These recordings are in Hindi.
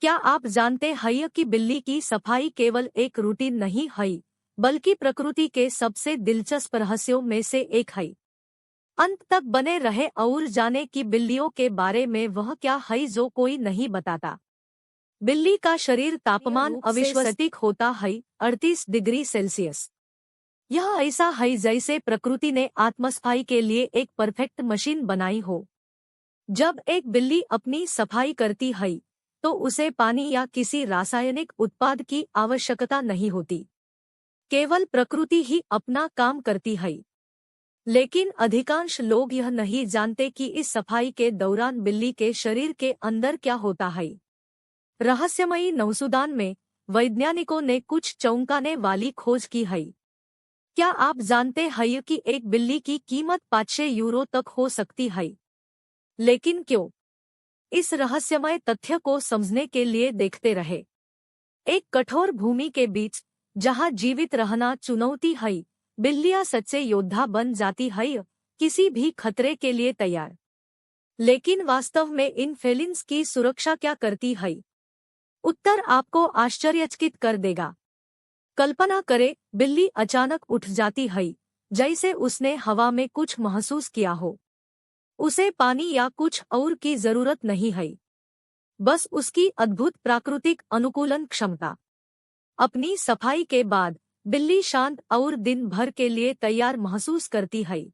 क्या आप जानते हैं कि बिल्ली की सफाई केवल एक रूटीन नहीं है, बल्कि प्रकृति के सबसे दिलचस्प रहस्यों में से एक है। अंत तक बने रहे और जाने कि बिल्लियों के बारे में वह क्या है जो कोई नहीं बताता। बिल्ली का शरीर तापमान अविश्वसनीय होता है, 38 डिग्री सेल्सियस। यह ऐसा है जैसे प्रकृति ने आत्मसफाई के लिए एक परफेक्ट मशीन बनाई हो। जब एक बिल्ली अपनी सफाई करती है तो उसे पानी या किसी रासायनिक उत्पाद की आवश्यकता नहीं होती। केवल प्रकृति ही अपना काम करती है। लेकिन अधिकांश लोग यह नहीं जानते कि इस सफाई के दौरान बिल्ली के शरीर के अंदर क्या होता है। रहस्यमयी नौसूदान में वैज्ञानिकों ने कुछ चौंकाने वाली खोज की है। क्या आप जानते हैं कि एक बिल्ली की कीमत 500 यूरो तक हो सकती है? लेकिन क्यों? इस रहस्यमय तथ्य को समझने के लिए देखते रहे। एक कठोर भूमि के बीच, जहां जीवित रहना चुनौती है, बिल्लियां सच्चे योद्धा बन जाती है, किसी भी खतरे के लिए तैयार। लेकिन वास्तव में इन फेलिन्स की सुरक्षा क्या करती है? उत्तर आपको आश्चर्यचकित कर देगा। कल्पना करें, बिल्ली अचानक उठ जाती है, जैसे उसने हवा में कुछ महसूस किया हो। उसे पानी या कुछ और की जरूरत नहीं है, बस उसकी अद्भुत प्राकृतिक अनुकूलन क्षमता। अपनी सफाई के बाद बिल्ली शांत और दिन भर के लिए तैयार महसूस करती है।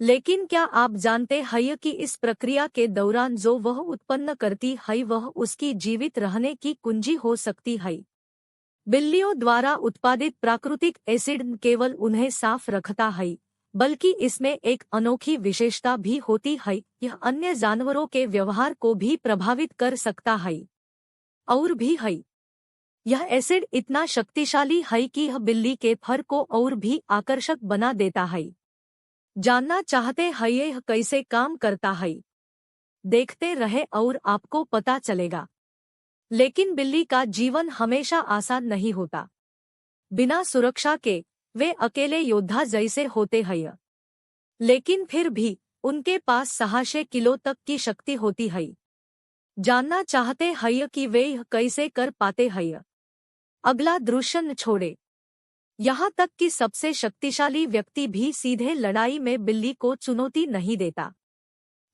लेकिन क्या आप जानते हैं कि इस प्रक्रिया के दौरान जो वह उत्पन्न करती है वह उसकी जीवित रहने की कुंजी हो सकती है। बिल्लियों द्वारा उत्पादित प्राकृतिक एसिड न केवल उन्हें साफ रखता है, बल्कि इसमें एक अनोखी विशेषता भी होती है, यह अन्य जानवरों के व्यवहार को भी प्रभावित कर सकता है। और भी है, यह एसिड इतना शक्तिशाली है कि यह बिल्ली के फर को और भी आकर्षक बना देता है। जानना चाहते हैं यह कैसे काम करता है? देखते रहे और आपको पता चलेगा। लेकिन बिल्ली का जीवन हमेशा आसान नहीं होता। बिना सुरक्षा के वे अकेले योद्धा जैसे होते हैं। लेकिन फिर भी उनके पास 600 किलो तक की शक्ति होती है। जानना चाहते हैं कि वे यह कैसे कर पाते हैं? अगला दृश्य न छोड़े। यहाँ तक कि सबसे शक्तिशाली व्यक्ति भी सीधे लड़ाई में बिल्ली को चुनौती नहीं देता।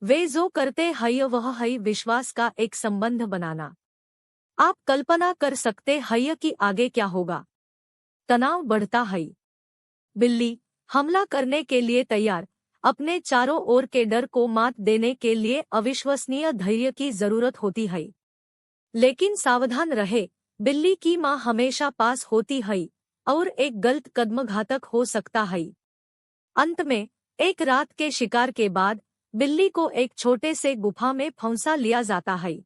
वे जो करते हैं वह है विश्वास का एक संबंध बनाना। आप कल्पना कर सकते हैं कि आगे क्या होगा। तनाव बढ़ता है। बिल्ली हमला करने के लिए तैयार, अपने चारों ओर के डर को मात देने के लिए अविश्वसनीय धैर्य की जरूरत होती है। लेकिन सावधान रहे, बिल्ली की मां हमेशा पास होती है और एक गलत कदम घातक हो सकता है। अंत में एक रात के शिकार के बाद बिल्ली को एक छोटे से गुफा में फंसा लिया जाता है।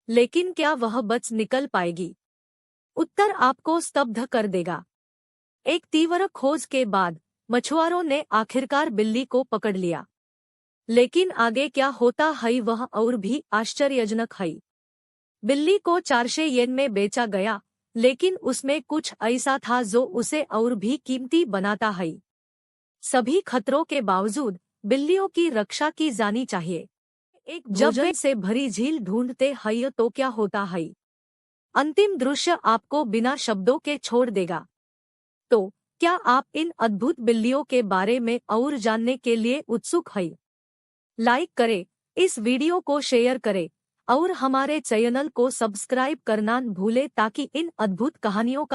लेकिन क्या वह बच निकल पाएगी? उत्तर आपको स्तब्ध कर देगा। एक तीव्र खोज के बाद मछुआरों ने आखिरकार बिल्ली को पकड़ लिया। लेकिन आगे क्या होता है वह और भी आश्चर्यजनक है। बिल्ली को 400 येन में बेचा गया, लेकिन उसमें कुछ ऐसा था जो उसे और भी कीमती बनाता है। सभी खतरों के बावजूद बिल्लियों की रक्षा की जानी चाहिए। एक भोजन से भरी झील ढूंढते हैं तो क्या होता है? अंतिम दृश्य आपको बिना शब्दों के छोड़ देगा। तो क्या आप इन अद्भुत बिल्लियों के बारे में और जानने के लिए उत्सुक हैं? लाइक करें, इस वीडियो को शेयर करें और हमारे चैनल को सब्सक्राइब करना न भूलें ताकि इन अद्भुत कहानियों का